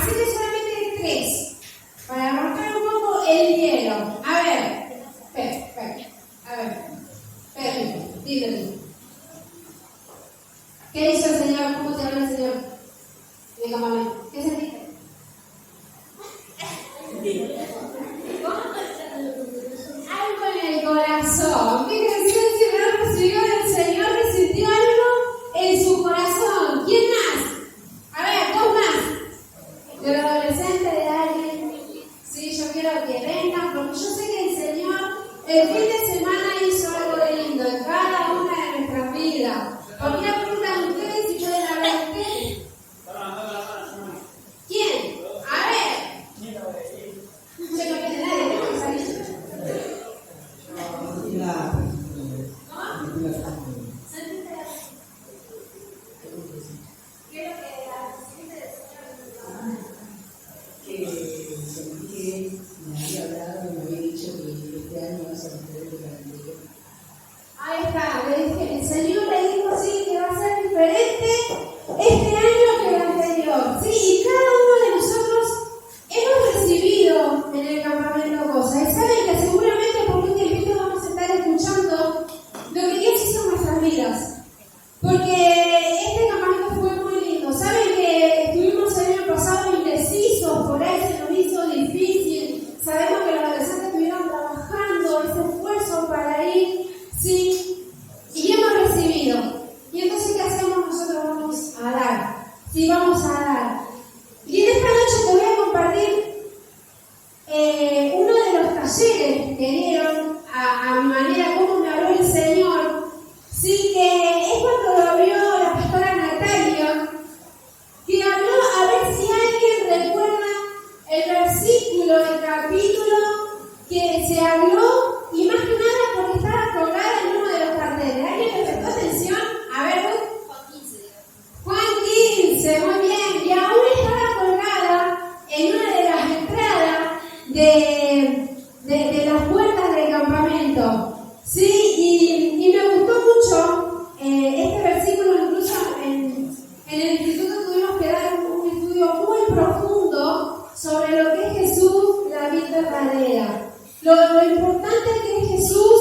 Así que solamente 3. Para romper un poco el hielo. A ver. Dígame. ¿Qué hizo el Señor? ¿Cómo te habla el Señor? En el campamento. ¿Qué sentiste? Algo en el corazón. Fíjense si no recibió del Señor que sintió algo en su corazón. ¿Quién más? A ver, 2 más. De los adolescentes, de alguien. Sí, yo quiero que vengan, porque yo sé que el Señor el fin de semana hizo algo de lindo en cada una de nuestras vidas. ¿Por qué preguntan ustedes si pueden hablar ustedes? ¿Quién? A ver. Yo no quiero nadie, tengo que salir. Ahí está, el Señor le dijo así que va a ser diferente este año que el anterior. Sí, y cada uno de nosotros hemos recibido en el campamento cosas. Y saben que seguramente por un tiempito vamos a estar escuchando lo que Dios hizo en nuestras vidas. Porque este campamento fue muy lindo. Saben que estuvimos el año pasado indecisos, por ahí se nos hizo difícil. Sabemos que los adolescentes estuvieron trabajando ese esfuerzo para ir. Sí, y hemos recibido. Y entonces, ¿qué hacemos nosotros? Vamos a dar. Sí, vamos a dar. Y en esta noche te voy a compartir uno de los talleres que dieron a mi manera, cómo me habló el Señor. Sí, que es cuando lo abrió la pastora Natalia, que habló, a ver si alguien recuerda el versículo, el capítulo que se habló, y más que nada porque estaba colgada en uno de los carteles. ¿Alguien le prestó atención? A ver, Juan 15, muy bien. Y aún estaba colgada en una de las entradas de las puertas del campamento. Sí, y me gustó mucho este versículo. Incluso en el instituto tuvimos que dar un estudio muy profundo sobre lo que es Jesús, la vida verdadera. Lo importante que es Jesús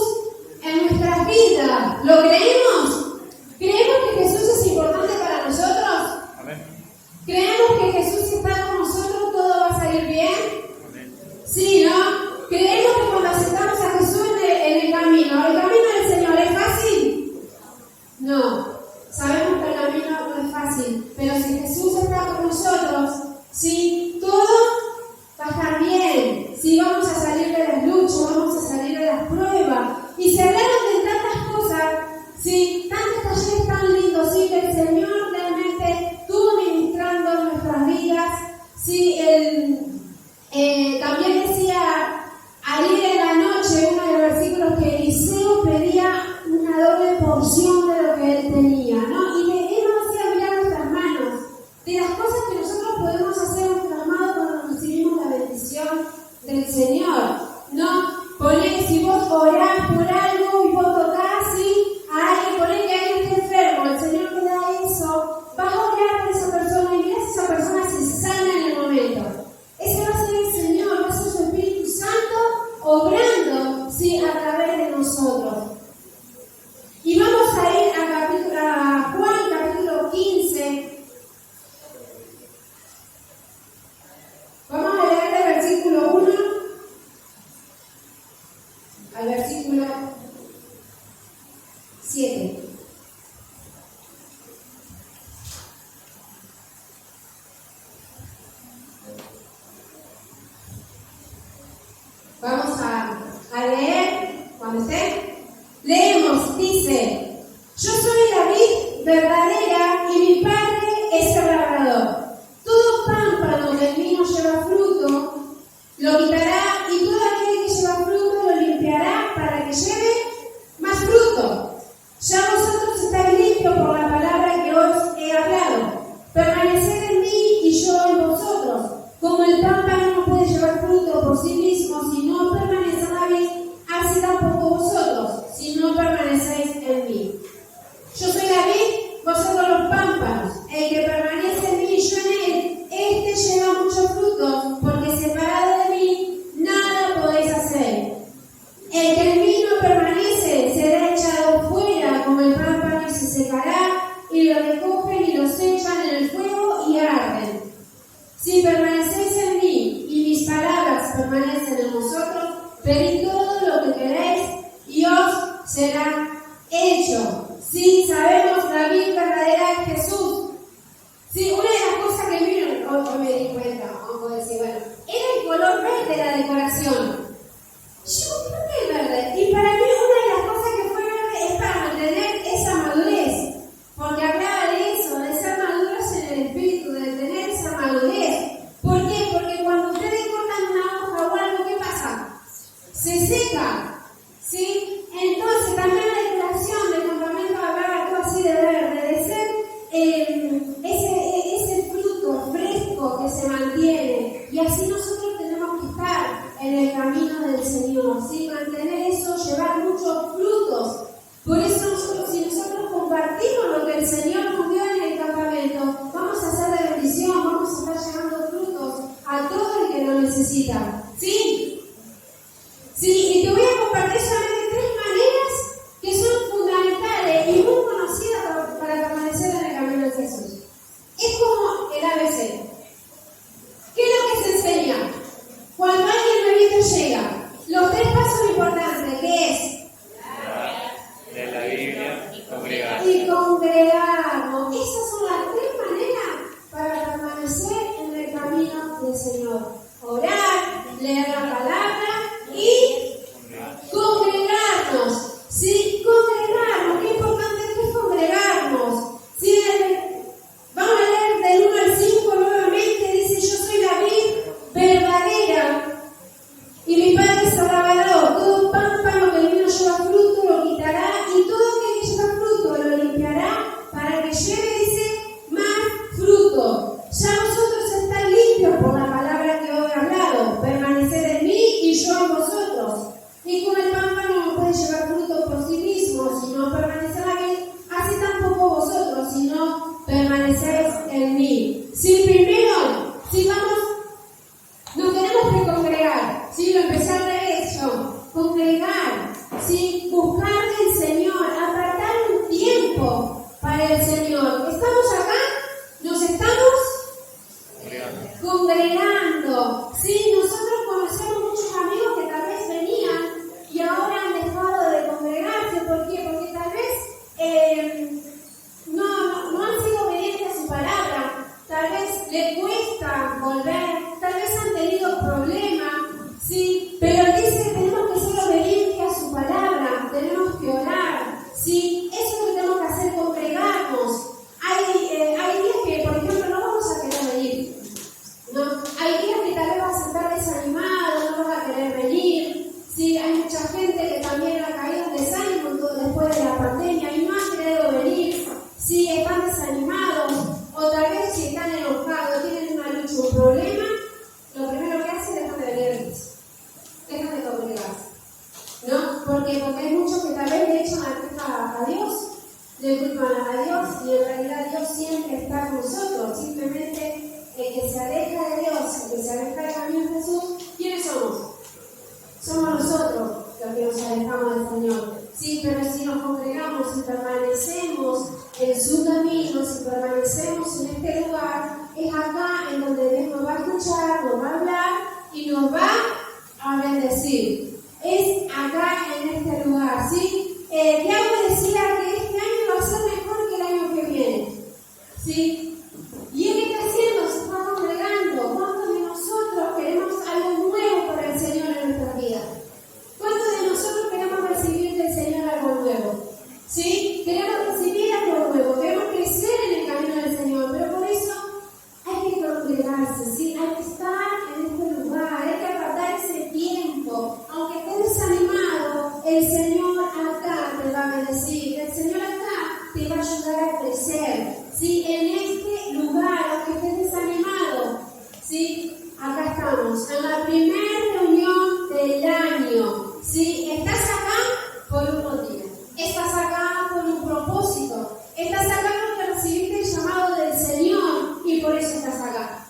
en nuestras vidas. ¿Lo creemos? ¿Creemos que Jesús es importante para nosotros? Amén. ¿Creemos que Jesús está con nosotros, todo va a salir bien? Amén. Sí, ¿no? ¿Creemos que cuando aceptamos a Jesús en el camino del Señor es fácil? No. Sabemos que el camino no es fácil, pero si Jesús está con nosotros, sí, todo va a estar bien. Sí, vamos a salir de las luchas, vamos a salir de las pruebas. Y se hablaron de tantas cosas, sí, tantos talleres tan lindos, sí, que el Señor realmente estuvo ministrando en nuestras vidas. Sí, también decía ayer en la noche, uno de los versículos, que Eliseo pedía una doble porción de lo que él tenía, ¿no? Y él nos decía mirar nuestras manos, de las cosas que nosotros podemos hacer en nuestras manos cuando recibimos la bendición del Señor, ¿no? Poné, si vos orás por algo y vos tocás, ¿sí? A alguien, poné que alguien esté enfermo, el Señor te da eso, vas a orar por esa persona y mirás a esa persona se sana en el momento. Ese va a ser el Señor, va a ser su Espíritu Santo obrando, ¿sí? A través de nosotros. Y vamos a ir a Juan capítulo 15. Vamos a leer el versículo 1 al versículo 7. Vamos a leer, cuando esté, leemos, dice: yo soy la vid verdadera y mi Padre es el labrador. Todo pámpano que en mí no lleva fruto, lo quitará, y todo aquel que lleva fruto lo limpiará para que lleve más fruto. Ya vosotros estáis limpios por la palabra que os he hablado. Permaneced en mí y yo en vosotros. Como el pámpano no puede llevar fruto por sí mismo si no permanece en la vid, así tampoco vosotros, si no permanecéis en mí. Yo soy la vid, vosotros los pámpanos. El que permanece en mí y yo en él, este lleva mucho permanecen en vosotros, pedid todo lo que queréis y os será hecho. Sí, sabemos la vida verdadera de Jesús. Sí, una de las cosas que hoy me di cuenta, vamos a decir, bueno, era el color verde de la decoración. Yo, ¿por qué verde? Y para mí una de las cosas que fue verde es para mantener esa madurez, porque hablaba de eso, de ser maduros en el espíritu, de tener esa madurez. ¿Por qué? Porque cuando ustedes cortan una hoja o algo, ¿qué pasa? Se seca, ¿sí? Entonces también la decoración del campamento hablaba algo así de verde, de ser ese fruto fresco que se mantiene. Y así nosotros tenemos que estar en el camino del Señor, ¿sí? Mantener eso, llevar muchos frutos. Por eso si nosotros compartimos lo que el Señor nos dio en el campamento, vamos a hacer de bendición, vamos a estar llevando frutos a todo el que lo necesita. ¿Sí? Sí, y te voy a compartir solamente 3 maneras que son fundamentales y muy conocidas para permanecer en el camino de Jesús. Es como el ABC. ¿Qué es lo que se enseña? Cuando alguien nuevito llega, los 3 pasos importantes, que es de la Biblia y congregar. Y congregarnos. Esas son las 3 maneras para permanecer en el camino del Señor. Orar, leer la palabra y congregarnos. Sí, congregarnos. Qué importante es congregarnos. Sí, vamos a leer del 1 al 5 nuevamente. Dice: yo soy la vid verdadera y mi Padre es el labrador. Todo pámpano que el vino lleva fruto lo quitará, y todo aquel que lleva fruto lo limpiará, para que lleve, dice, más fruto. Ya vosotros estáis limpios por la palabra que os he hablado. Permaneced en mí y yo en vosotros. Y como el pámpano no puede llevar fruto por sí mismo, si no permanecer en mí, así tampoco vosotros, si no permanecéis en mí. Sí, primero, si vamos, nos tenemos que congregar. Sí, lo empecé al revés yo. Congregar, sí, buscar del Señor, apartar un tiempo para el Señor. ¿Estamos acá? ¿Nos estamos congregando? Sí, nosotros conocemos muchos amigos que tal vez venían y ahora han dejado de congregarse. ¿Por qué? Porque tal vez no han sido obedientes a su palabra, tal vez les cuesta volver, tal vez han tenido problemas, sí, pero dice: tenemos que ser obedientes a su palabra, tenemos que orar, sí, eso es lo que tenemos que hacer, congregarnos. Hay días que, por ejemplo, no vamos a querer venir, ¿no? Hay días que tal vez vas a estar desanimado, no vas a querer venir, sí, hay mucha gente que también ha caído en desánimo después de la pandemia y no ha querido venir, sí, están desanimados, o tal vez si están enojados, tienen una lucha, un problema, lo primero que hacen es dejar de venir a la iglesia, dejan de congregarse, ¿no? ¿Por qué? Porque hay muchos que tal vez le echan la culpa a Dios, le culpan a Dios, y en realidad Dios siempre está con nosotros. Simplemente el que se aleja de Dios, el que se aleja del camino de Jesús, ¿quiénes somos? Somos nosotros los que nos alejamos del Señor. Sí, pero si nos congregamos y permanecemos en su camino, si permanecemos en este lugar, es acá en donde Dios nos va a escuchar, nos va a hablar y nos va a bendecir. Es acá en este lugar, ¿sí? Diablo decía que este año va a ser mejor que el año que viene, ¿sí? ¿Y él qué está haciendo? Se está congregando. ¿Cuántos de nosotros queremos algo nuevo para el Señor en nuestra vida? ¿Cuántos de nosotros queremos recibir del Señor algo nuevo? ¿Sí? Queremos recibir algo nuevo, queremos crecer en el camino del Señor, pero por eso hay que congregarse, ¿sí? Hay que estar en este lugar, hay que apartar ese tiempo. Aunque estés desanimado, el Señor acá te va a bendecir, el Señor acá te va a ayudar a crecer, ¿sí? En este lugar, aunque estés desanimado, ¿sí? Acá estamos, en la primera reunión del año, ¿sí? Estás acá por un motivo, estás acá por un propósito, estás acá porque recibiste el llamado del Señor y por eso estás acá.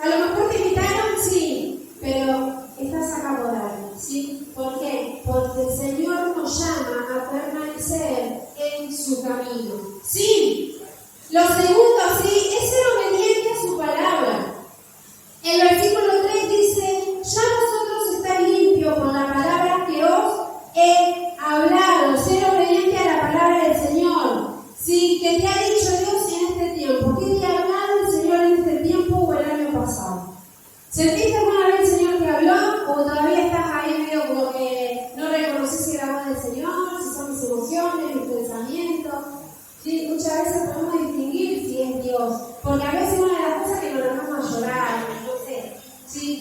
A lo mejor te invitaron, sí, pero estás acá por algo, ¿sí? ¿Por qué? Porque el Señor nos llama a permanecer en su camino, ¿sí? Lo segundo, sí, es ser obediente a su palabra. El versículo 3 dice: ya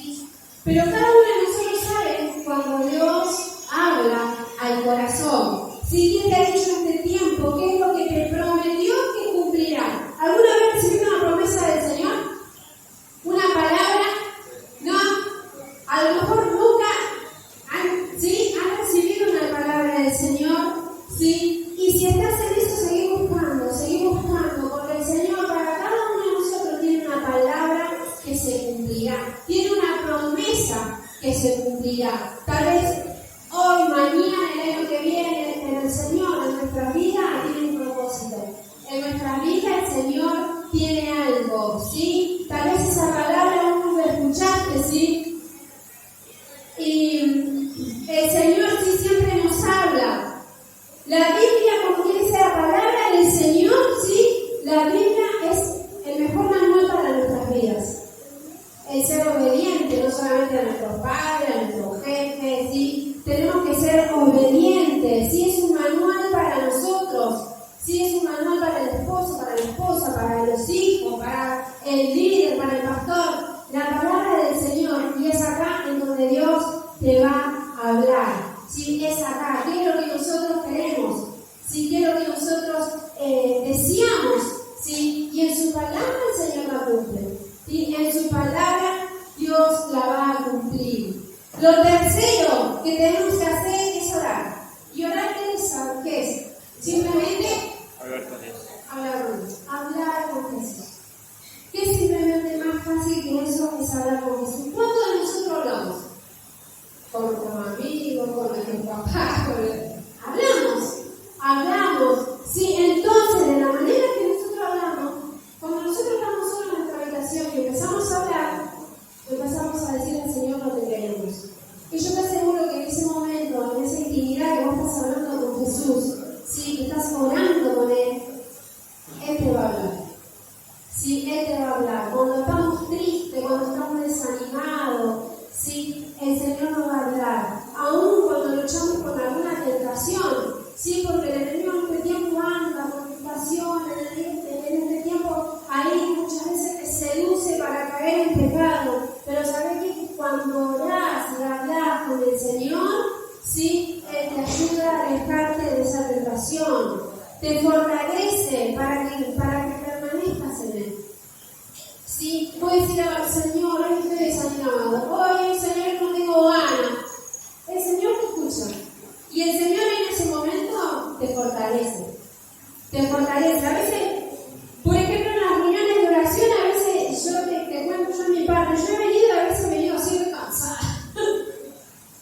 ¿sí? Pero cada uno de nosotros sabe cuando Dios habla al corazón. Si ¿quién te ha dicho en este tiempo qué es lo que te prometió que cumplirá? ¿Alguna vez recibiste una promesa del Señor? ¿Una palabra? ¿No? A lo mejor nunca han recibido una palabra del Señor, ¿sí? Y si estás en eso, seguí buscando, porque el Señor para cada uno de nosotros tiene una palabra que se cumplirá, tiene una promesa que se cumplirá. Tal vez hoy, mañana, el año que viene, en el Señor, en nuestra vida, tiene un propósito. En nuestra vida el Señor tiene algo, ¿sí? Tal vez esa palabra aún no la escuchaste, ¿sí? Y el Señor sí siempre nos habla. La Biblia, como dice la palabra del Señor, ¿sí? La Biblia es el mejor manual para nuestras vidas. El ser obediente, no solamente a nuestros padres, a nuestros jefes, ¿sí? Tenemos que ser obedientes, ¿sí? Es un manual para nosotros, ¿sí? Es un manual para el esposo, para la esposa, para los hijos, para el líder, para el pastor. La palabra del Señor, y es acá en donde Dios te va a hablar, ¿sí? Es acá. ¿Qué es lo que nosotros queremos? ¿Sí? ¿Qué es lo que nosotros deseamos? ¿Sí? Y en su palabra el Señor la cumple. ¿Sí? En su palabra Dios la va a cumplir. Lo tercero que tenemos que hacer es orar. ¿Y orar qué es? Simplemente Hablar con Dios. Hablar con Jesús. ¿Qué es simplemente más fácil que eso? Es hablar con Jesús. ¿Cuánto de nosotros hablamos? Con nuestros amigos, con nuestros papás, hablamos. Sí, entonces, de la manera que nosotros hablamos, cuando nosotros estamos solos en nuestra habitación y empezamos a hablar, empezamos a decirle al Señor lo que queremos. Y yo te aseguro que en ese momento, en esa intimidad que vos estás hablando con Jesús, sí, que estás orando con Él te va a hablar. Sí, Él te va a hablar. Cuando estamos tristes, cuando estamos desanimados, sí, el Señor nos va a hablar. Aún cuando luchamos con alguna tentación, sí, porque el enemigo en este tiempo anda con tentaciones, en este tiempo ahí muchas veces te seduce para caer en pecado. Pero sabes que cuando orás y hablas con el Señor, sí, Él te ayuda a alejarte de esa tentación, te fortalece para que permanezcas en Él. Sí, puedes ir al Señor, hoy estoy desanimado, hoy Señor no tengo ganas. El Señor te escucha y el Señor en ese momento te fortalece. A veces, por ejemplo, en las reuniones de oración, a veces yo te cuento yo en mi parte, yo a veces he venido así de cansada.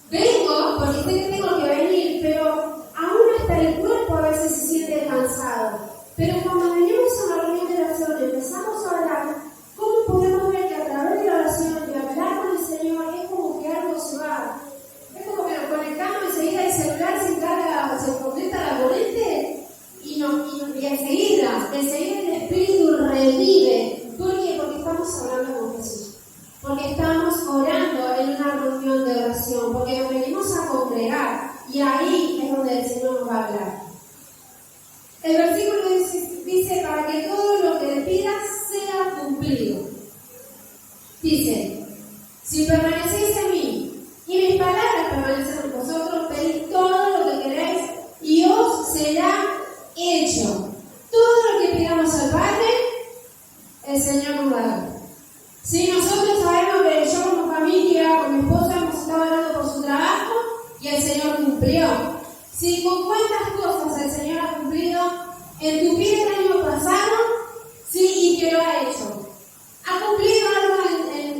Vengo porque sé que tengo que venir, pero aún hasta el cuerpo a veces se siente cansado. Pero cuando venimos a una reunión de oración y empezamos a orar, ¿cómo podemos ver que a través de la oración y hablar con el Señor es como que algo se va? Es como que nos conectamos enseguida el celular se conecta a la corriente y enseguida el Espíritu revive. ¿Por qué? Porque estamos hablando con Jesús. Porque estamos orando en una reunión de oración. Porque nos venimos a congregar. Y ahí es donde el Señor nos va a hablar. El versículo dice para que todo lo que le pidas sea cumplido. Dice, si permanecéis en mí y mis palabras permanecen en vosotros, pedid todo lo que queréis y os será hecho. Todo lo que pidamos al Padre, el Señor nos va a dar. Si nosotros sabemos que yo como familia, con mi esposa, hemos estado orando por su trabajo y el Señor cumplió. Si con cuántas cosas el Señor ha cumplido en tu vida el año pasado, sí, y que lo ha hecho. ¿Ha cumplido algo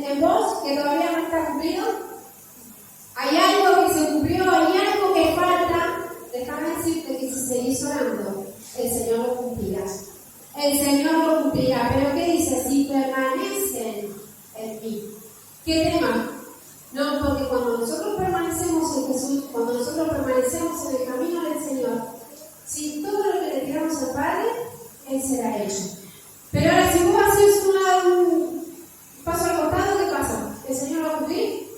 en vos que todavía no está cumplido? ¿Hay algo que se cumplió? ¿Hay algo que falta? Déjame decirte que si seguís orando, el Señor lo cumplirá. El Señor lo cumplirá. Pero ¿qué dice? Si permanecen en mí. ¿Qué tema? No, porque cuando nosotros permanecemos en Jesús, cuando nosotros permanecemos en el camino del Señor, si todo lo que le pidamos al Padre, Él será hecho. Pero ahora, si vos haces un paso al costado, ¿qué pasa? ¿El Señor va a cumplir?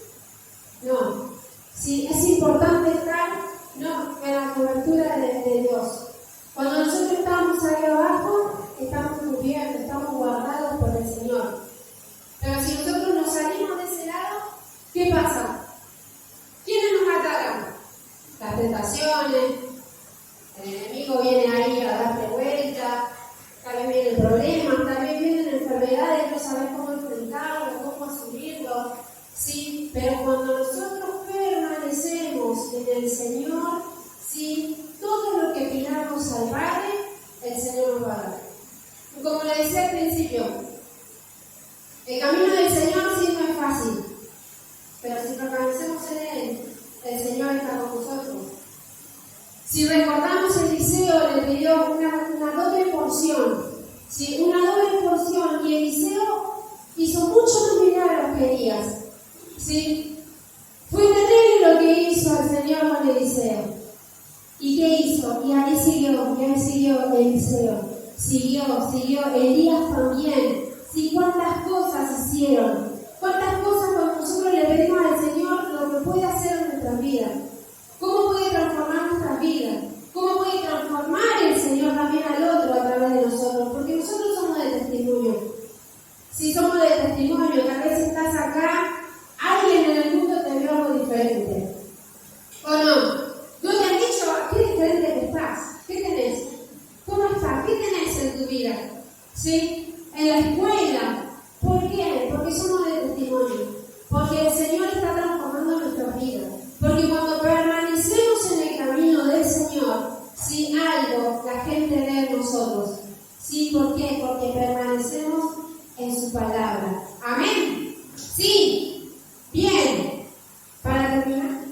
No. Sí, es importante estar en la cobertura de Dios. Cuando nosotros estamos ahí abajo, estamos cubiertos, estamos guardados por el Señor. Pero si nosotros nos salimos de ese lado, ¿qué pasa? ¿Quiénes nos atacan? Las tentaciones, el enemigo viene ahí a darte vuelta, también viene el problema, también vienen enfermedades, no sabes cómo enfrentarlo, cómo asumirlo, ¿sí? Pero cuando nosotros permanecemos en el Señor, ¿sí? Todo lo que pidamos al Padre, el Señor nos va a dar. Como le decía al principio, el camino del Señor sí no es fácil, pero si permanecemos en Él, el Señor está con nosotros. Si recordamos, Eliseo le pidió una doble porción, ¿sí? Una doble porción, y Eliseo hizo muchos más milagros que Elías, ¿sí? Fue terrible lo que hizo el Señor con Eliseo. ¿Y qué hizo? Y ahí siguió Eliseo. Siguió Elías también. ¿Sí? ¿Cuántas cosas hicieron? ¿Cuántas cosas cuando nosotros le pedimos al Señor lo que puede hacer en nuestras vidas? ¿Cómo puede transformar nuestras vidas? ¿Cómo puede transformar el Señor también al otro a través de nosotros? Porque nosotros somos de testimonio. Si somos de testimonio, tal vez estás acá, alguien en el mundo te vio algo diferente. ¿O no? ¿No te han dicho qué diferente que estás? ¿Qué tenés? ¿Cómo estás? ¿Qué tenés en tu vida? ¿Sí? En la escuela. ¿Por qué? Porque somos de testimonio. Porque el Señor está transformando nuestras vidas. Porque cuando permanecemos en el camino del Señor, si algo la gente ve en nosotros. ¿Sí? ¿Por qué? Porque permanecemos en su palabra. ¿Amén? Sí. Bien. Para terminar.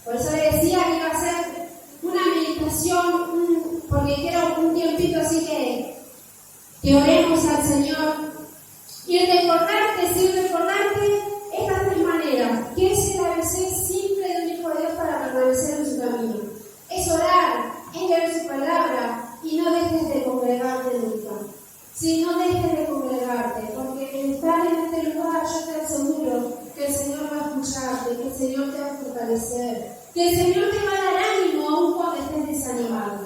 Por eso le decía que iba a hacer una meditación, porque quiero un tiempito así que oremos al Señor y recordarte estas tres maneras, que es el ABC simple de un hijo de Dios para permanecer en su camino. Es orar, es leer su palabra y no dejes de congregarte nunca. Si no dejes de congregarte, porque el estar en este lugar, yo te aseguro que el Señor va a escucharte, que el Señor te va a fortalecer, que el Señor te va a dar ánimo aún cuando estés desanimado.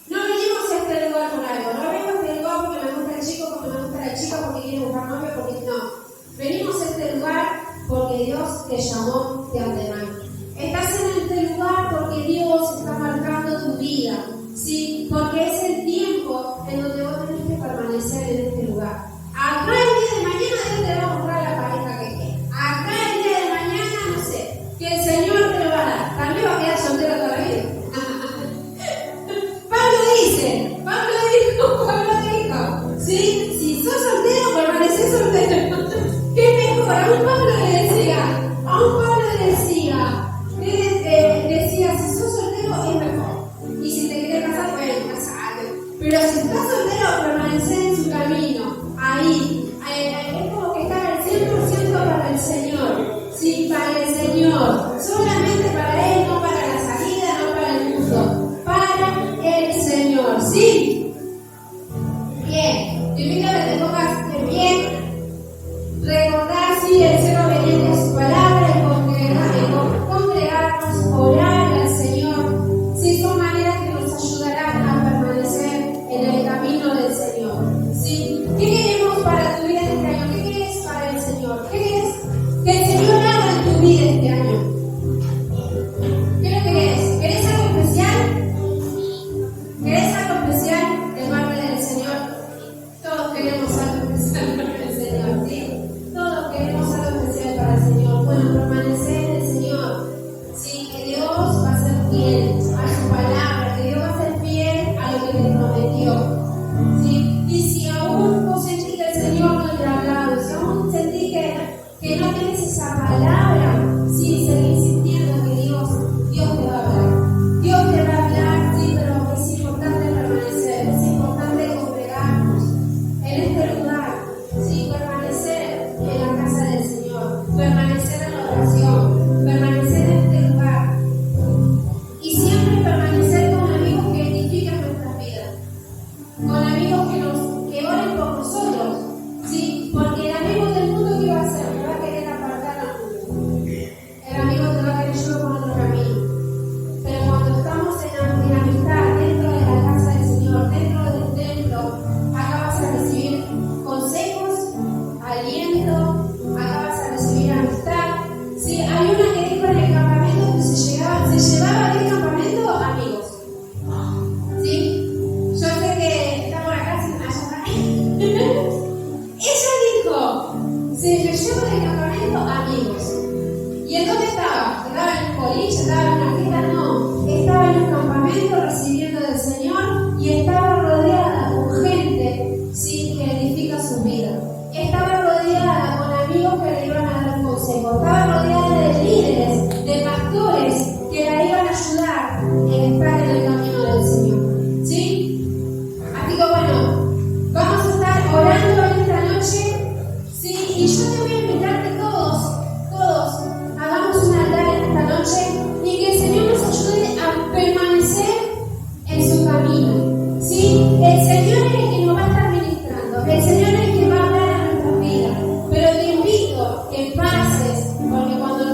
No venimos a este lugar por algo, no venimos a este lugar porque me gusta el chico, porque me gusta la chica, porque quiere buscar novio, porque no. Venimos a este lugar porque Dios te llamó de antemano. Estás en este lugar porque Dios está marcando tu vida, ¿sí? Porque es el tiempo en donde vos tenés que permanecer en este lugar. Acá el día de mañana Dios te va a buscar la pareja que quieras. Acá el día de mañana, no sé, que el Señor te lo va a dar. También va a quedar soltero toda la vida. Pablo dijo, ¿sí? Si sos soltero, permanecés soltero. ¿Qué mejor? A un Pablo le decía, si sos soltero es mejor. Y si te querés casar, bueno, casate. Pero si estás soltero, permanecer en su camino. Ahí. Es como que estar al 100% para el Señor. Sí, para el Señor. Solamente para Él, no para la salida, no para el mundo. Para el Señor. ¿Sí? Bien. Te invito a que te pongas de pie. Recordar, sí, el ser obediente a su palabra, congregarnos, orar al Señor. Sí, son maneras que nos ayudarán a permanecer en el camino del Señor. ¿Sí? ¿Qué queremos para tu vida este año? ¿Qué quieres para el Señor? ¿Qué quieres que el Señor haga en tu vida este año? ¿Qué es lo que querés? ¿Querés algo especial? ¿Querés algo especial de parte del Señor? Todos queremos algo especial para el Señor, ¿sí? Todos queremos algo especial para el Señor. Bueno, permanecer en el Señor. Sí, que Dios va a ser fiel a su palabra, que Dios va a ser fiel a lo que te prometió. ¿Sí? Y si aún vos sentís que el Señor no te ha hablado, si aún sentís que no tienes esa palabra, sí, seguís sintiendo que Dios te va a hablar. Dios te va a hablar, sí, pero es importante permanecer, es importante congregarnos en este lugar, sí, permanecer en la casa del Señor, permanecer en la oración, permanecer en este lugar y siempre permanecer con amigos que edifican nuestras vidas, con amigos que oren por nosotros, ¿sí? Porque el amigo del mundo, ¿qué va a hacer? Me va a querer apartar al mundo. El amigo te va a querer llevar por otro camino. Pero cuando estamos en amistad dentro de la casa del Señor, dentro del templo, acá vas a recibir consejos, aliento, acá vas a recibir amistad, Porque cuando